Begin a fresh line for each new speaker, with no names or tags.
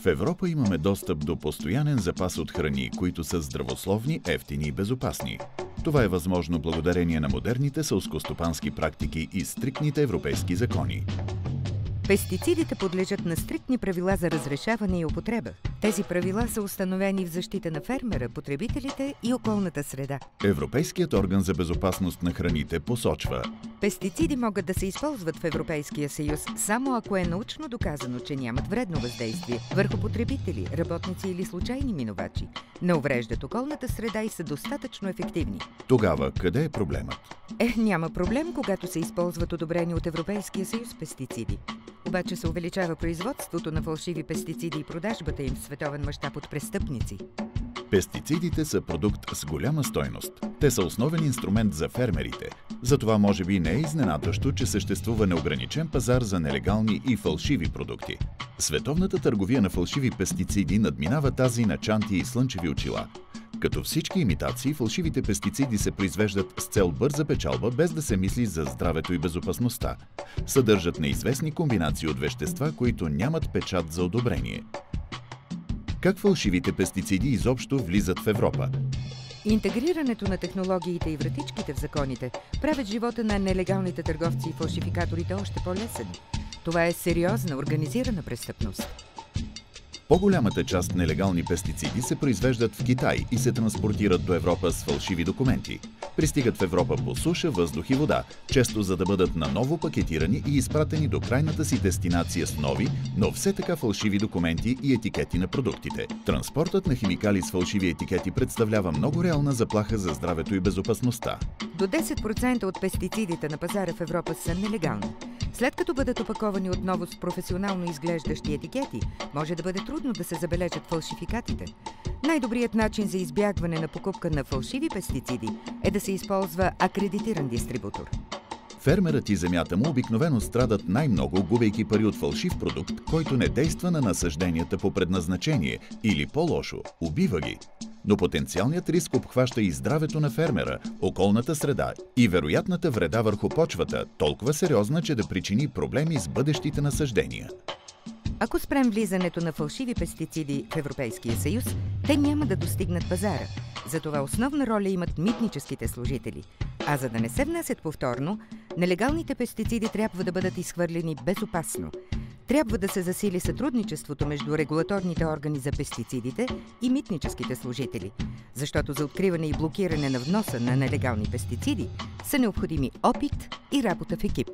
В Европа имаме достъп до постоянен запас от храни, които са здравословни, евтини и безопасни. Това е възможно благодарение на модерните селскостопански практики и стриктните европейски закони.
Пестицидите подлежат на стриктни правила за разрешаване и употреба. Тези правила са установени в защита на фермера, потребителите и околната среда.
Европейският орган за безопасност на храните посочва:
пестициди могат да се използват в Европейския съюз само ако е научно доказано, че нямат вредно въздействие върху потребители, работници или случайни минувачи, не увреждат околната среда и са достатъчно ефективни.
Тогава къде е проблемът?
Няма проблем, когато се използват одобрени от Европейския съюз пестициди. Обаче се увеличава производството на фалшиви пестициди и продажбата им в световен мащаб от престъпници.
Пестицидите са продукт с голяма стойност. Те са основен инструмент за фермерите. Затова може би не е изненадващо, че съществува неограничен пазар за нелегални и фалшиви продукти. Световната търговия на фалшиви пестициди надминава тази на чанти и слънчеви очила. Като всички имитации, фалшивите пестициди се произвеждат с цел бърза печалба, без да се мисли за здравето и безопасността. Съдържат неизвестни комбинации от вещества, които нямат печат за одобрение. Как фалшивите пестициди изобщо влизат в Европа?
Интегрирането на технологиите и вратичките в законите правят живота на нелегалните търговци и фалшификаторите още по-лесен. Това е сериозна, организирана престъпност.
По-голямата част нелегални пестициди се произвеждат в Китай и се транспортират до Европа с фалшиви документи. Пристигат в Европа по суша, въздух и вода, често за да бъдат наново пакетирани и изпратени до крайната си дестинация с нови, но все така фалшиви документи и етикети на продуктите. Транспортът на химикали с фалшиви етикети представлява много реална заплаха за здравето и безопасността.
До 10% от пестицидите на пазара в Европа са нелегални. След като бъдат опаковани отново с професионално изглеждащи етикети, може да бъде трудно да се забележат фалшификатите. Най-добрият начин за избягване на покупка на фалшиви пестициди е да се използва акредитиран дистрибутор.
Фермерът и земята му обикновено страдат най-много, губейки пари от фалшив продукт, който не действа на насажденията по предназначение или по-лошо, убива ги. Но потенциалният риск обхваща и здравето на фермера, околната среда и вероятната вреда върху почвата, толкова сериозна, че да причини проблеми с бъдещите насаждения.
Ако спрем влизането на фалшиви пестициди в Европейския съюз, те няма да достигнат пазара. Затова основна роля имат митническите служители. А за да не се внасят повторно, нелегалните пестициди трябва да бъдат изхвърлени безопасно. Трябва да се засили сътрудничеството между регулаторните органи за пестицидите и митническите служители, защото за откриване и блокиране на вноса на нелегални пестициди са необходими опит и работа в екип.